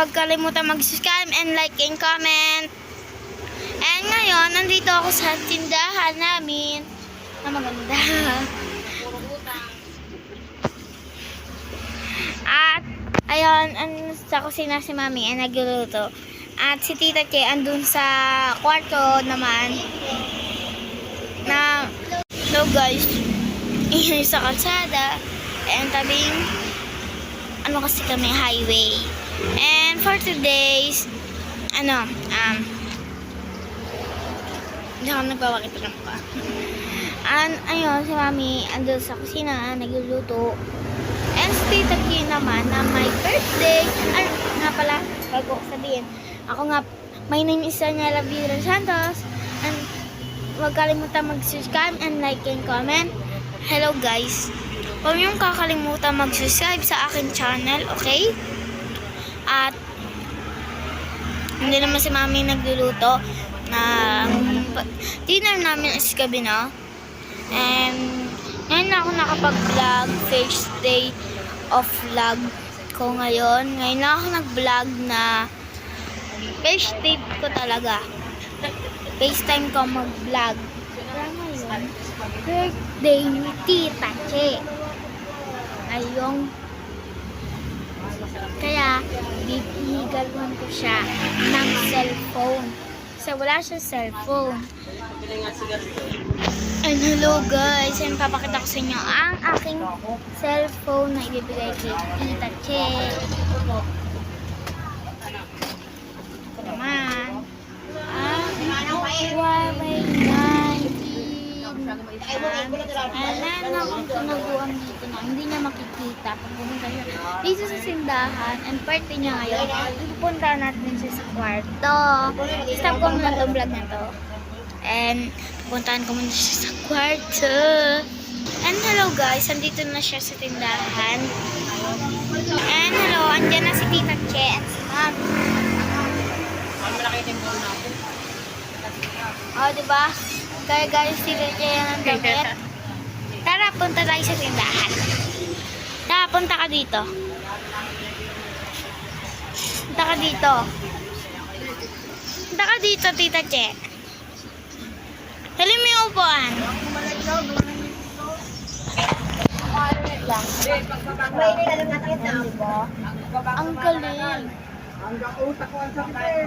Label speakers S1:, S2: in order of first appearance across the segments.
S1: huwag kalimutan mag-subscribe and like and comment. And ngayon, nandito ako sa tindahan namin na maganda. At, ayun, sa kusina si Mami ay nagluluto. At si Tita Che andun sa kwarto naman na, no guys, ingay sa kalsada. And tabing, ano kasi kami, highway. And for today's, hindi ako nagpapakita ng mukha. And, ayun, si Mami andun sa kusina, nagluluto. And si Tita Che naman na my birthday. Ano nga pala, bago ko sabihin. Ako nga, my name is Daniela Vidal Santos. And huwag kalimutan mag-subscribe and like and comment. Hello guys. Huwag niyong kakalimutan mag-subscribe sa akin channel, okay? At hindi naman si Mami nagluluto na dinner namin is gabi na. And ngayon na ako nakapag-vlog, first day of vlog ko ngayon. Ngayon na ako nag-vlog na first day ko talaga. FaceTime ko mag-vlog. Kaya ngayon, birthday ni Tita Che. Ayong kaya bibigaluhan ko siya ng cellphone. Kasi wala siya cellphone. And hello guys, and papakita ko sa inyo ang aking cellphone na ibibigay kay Tita Che. Ito naman Huawei 19. Alam na kung tunaguan dito na hindi niya makikita pag pumunta siya dito sa sindahan. And birthday niya ngayon, pupunta natin siya sa kwarto. Stop ko muna itong vlog na to. And puntahan ko muna siya sa kwarto. And hello guys, andito na siya sa tindahan. And hello, andyan na si Tita Che and si Mom. Oh, diba? Kaya guys, Tita Che yan ang damit. Tara, punta tayo sa tindahan. Tara, punta ka dito. Punta ka dito. Punta ka dito, Tita Che. Dali mo yung upuan. Ang galing.
S2: Hanggang utak ko ang sakit eh.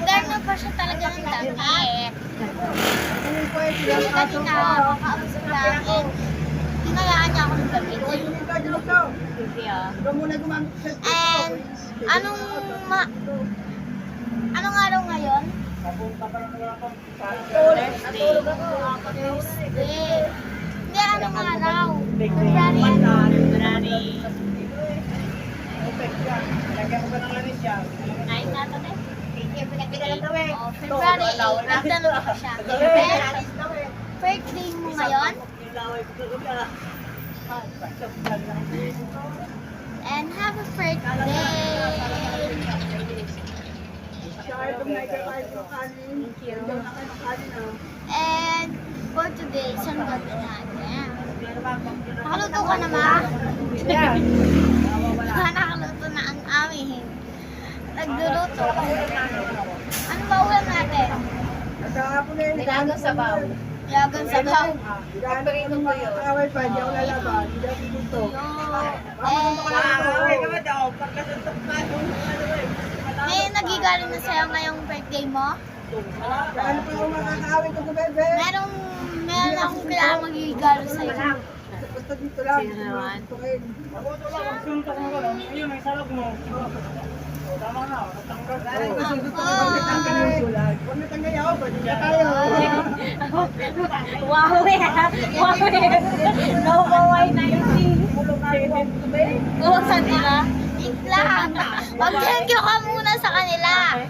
S1: Gano'n pa siya talaga ng damit. Hindi kanina, makaabos sa langit. Hinayaan niya ako ng damit. And, anong araw ngayon? Thursday. Hindi, anong araw? February.
S2: Lagyan ko ba ng lanis siya?
S1: Nine natin eh. February 8, nagdalo ko siya. Birthday mo ngayon? And happy birthday! Thank you. And for today, saan gabi natin? Nakaluto ka na ma? Nakaluto na ang amin. Nagluluto. Ano ba ulam natin?
S2: Nilagang sabaw.
S1: Nilagang sabaw.
S2: Paborito ko yun. Away pa, di ako lalaban. Hindi ako dito.
S1: May nagigaling na sa'yo ngayong birthday mo?
S2: Ano pa yung makakaawin ko, bebe?
S1: Meron akong kailangan magigaling sa'yo.
S2: Basta dito lang.
S1: Sino naman?
S2: Ayun, may salog mo. Tama na. Huwag natanggal ako. Pwede na tayo.
S1: Wow eh. Wow eh. No Huawei 19. Oo, saan nila? Lang. Mag-thank you ka muna sa kanila.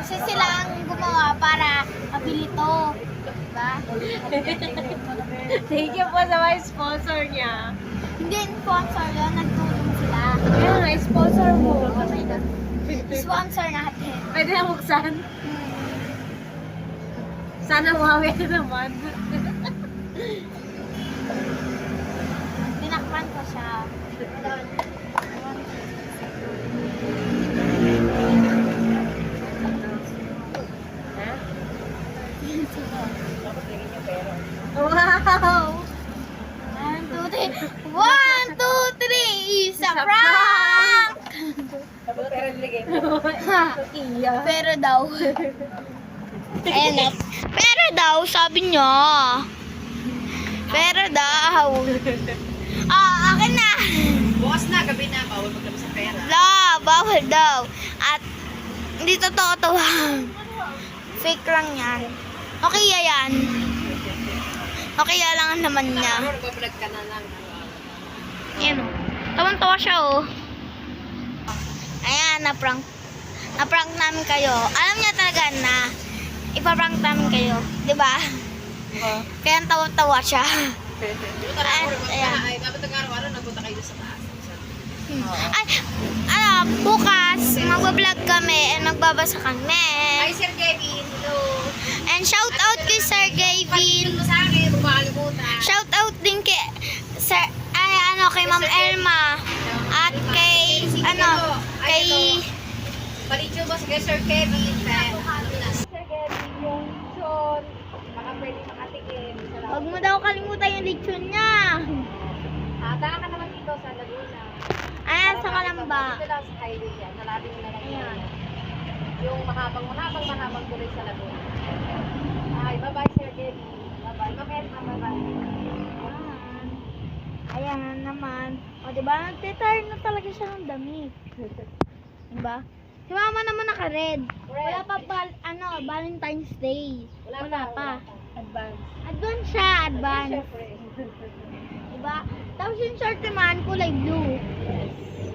S1: Kasi sila ang gumawa para mabili to. Diba?
S3: Thank you po sa mga sponsor niya.
S1: Hindi sponsor yun. Nagtulong sila.
S3: Kaya nga, sponsor mo.
S1: Sponsor natin.
S3: Pwede na buksan. Sana Huawei na naman.
S1: Tinakpan ko siya.
S3: Wow!
S1: 1, 2, 3. 1, 2, 3. Isa prank!
S2: Tapos pera nilagay mo.
S3: Iya.
S1: Pero daw. Ayan na. Pero daw, sabi niya. Pero daw. Akin na.
S2: Bukas na, gabi na, bawal magdami sa pera.
S1: Bawal daw. At hindi totoo to. Fake lang yan. Okay yan. Okay lang naman niya.
S2: Ano, nagbablog ka na lang.
S1: Ayan o. Tawan-tawa siya o. Ayan, na-prank. Na-prank namin kayo. Alam niya talaga na ipaprank namin kayo. Diba? Kaya tawa-tawa siya. Ayan.
S2: Ay, dapat nag-araw-araw, nagpunta kayo sa taas.
S1: Ay, bukas, magbablog kami and magbabasa kami.
S2: Hi, Sir Kevin. Hello.
S1: And shout out kay Sir Gavin.
S2: Mo sa akin, makalimutan.
S1: Shout out din kay Sir, kay Ma'am Elma. At kay, kay,
S2: Palityo mo sa Sir Kevin. Sir Kevin, yung John, baka pwede makatikim.
S1: Huwag mo daw kalimutan yung lechon niya.
S2: Taka ka naman dito sa Laguna.
S1: Ayan, sa Kalamba.
S2: Dito lang sa highway yan. Nalabing mo na lang
S1: Ayan.
S2: yung mahabang tuloy sa Laguna. Ay, bye-bye Sir Kevin. Bye-bye. Bakit na bye-bye.
S1: Ayan naman. O, diba? Nagtitire na talaga siya ng damit. Diba? Si Mama naman naka-red. Wala pa Valentine's Day. Wala pa.
S2: Advance.
S1: Advance siya, advance.
S2: Siyempre.
S1: Diba? Tapos yung short naman, kulay blue.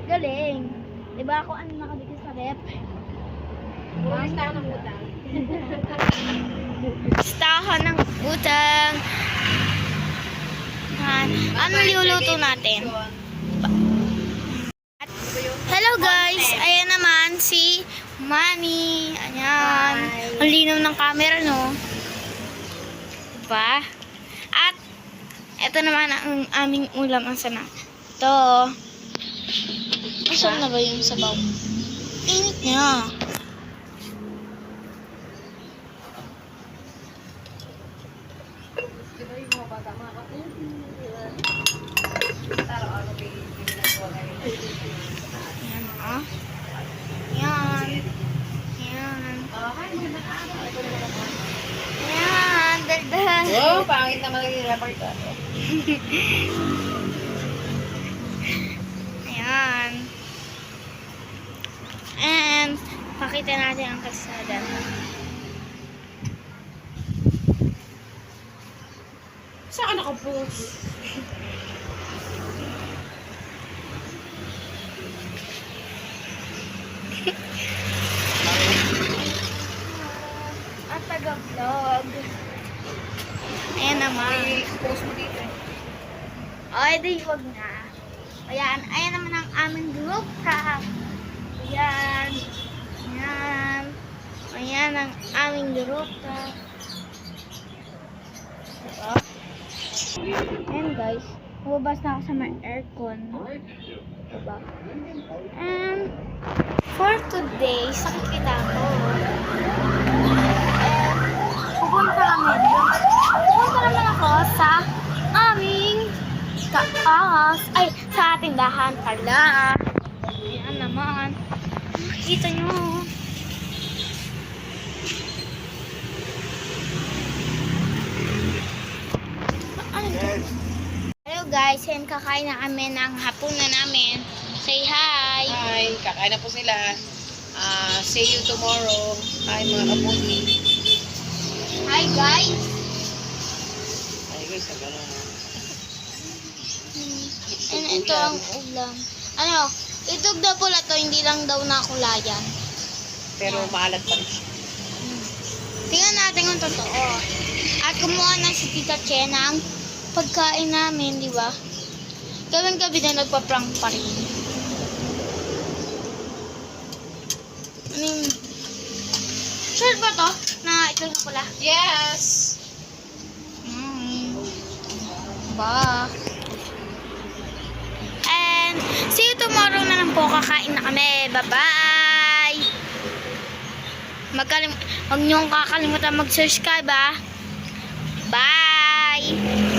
S1: Galing. Diba ako ano nakadikit sa rep?
S2: Puro listahan ng utang.
S1: Listahan ng utang. Ano niluluto natin? Hello guys! Ayan naman si Manny. Ayan.
S2: Hi.
S1: Ang linaw ng camera, no? Diba? At ito naman ang aming ulam. Asan na? Ito. Asan na ba yung sabaw? Init niya.
S2: Diba yung mga bata, mga araw-araw may ginagawa kayo.
S1: Ayan, ah. Ayan. Ayan. Ayan. Daldal.
S2: Oh, pangit naman yung report ko.
S1: Ayan. And, pakita natin ang kalsada.
S2: Saan ka nakapost?
S1: At taga-vlog. Ayan naman.
S2: May post mo dito eh.
S1: Ay, di, wag na. Ayan. Ayan naman ang aming group chat. Ayan. Ayan. Ayan ang aming group chat. Diba? Ayan guys. Mababas na ako sa may aircon. Diba? And for today, sakit kita ko. Pupunta naman ako sa aming taas. Ay, sa tindahan pala. Ayan naman. Makikita nyo. Ano ito? Hello guys, yan kakain na kami ng hapunan namin. Say hi!
S2: Hi, kakain na po sila. See you tomorrow. Hi mga kaputi.
S1: Hi guys!
S2: Hi guys, sabi na.
S1: And ito ang ulam. Ano, itog daw pula to, hindi lang daw nakulayan.
S2: Pero maalat pa rin siya.
S1: Tingnan natin kung totoo. At kumuha na si Tita Che ng pagkain namin, di ba? Gawing gabi na nagpa-prank pa rin. Ano yung... Sure ba to? Na ito na pula?
S2: Yes!
S1: Ba? And see you tomorrow na lang po. Kakain na kami. Bye-bye! Huwag niyong kakalimutan mag-subscribe, ah. Bye!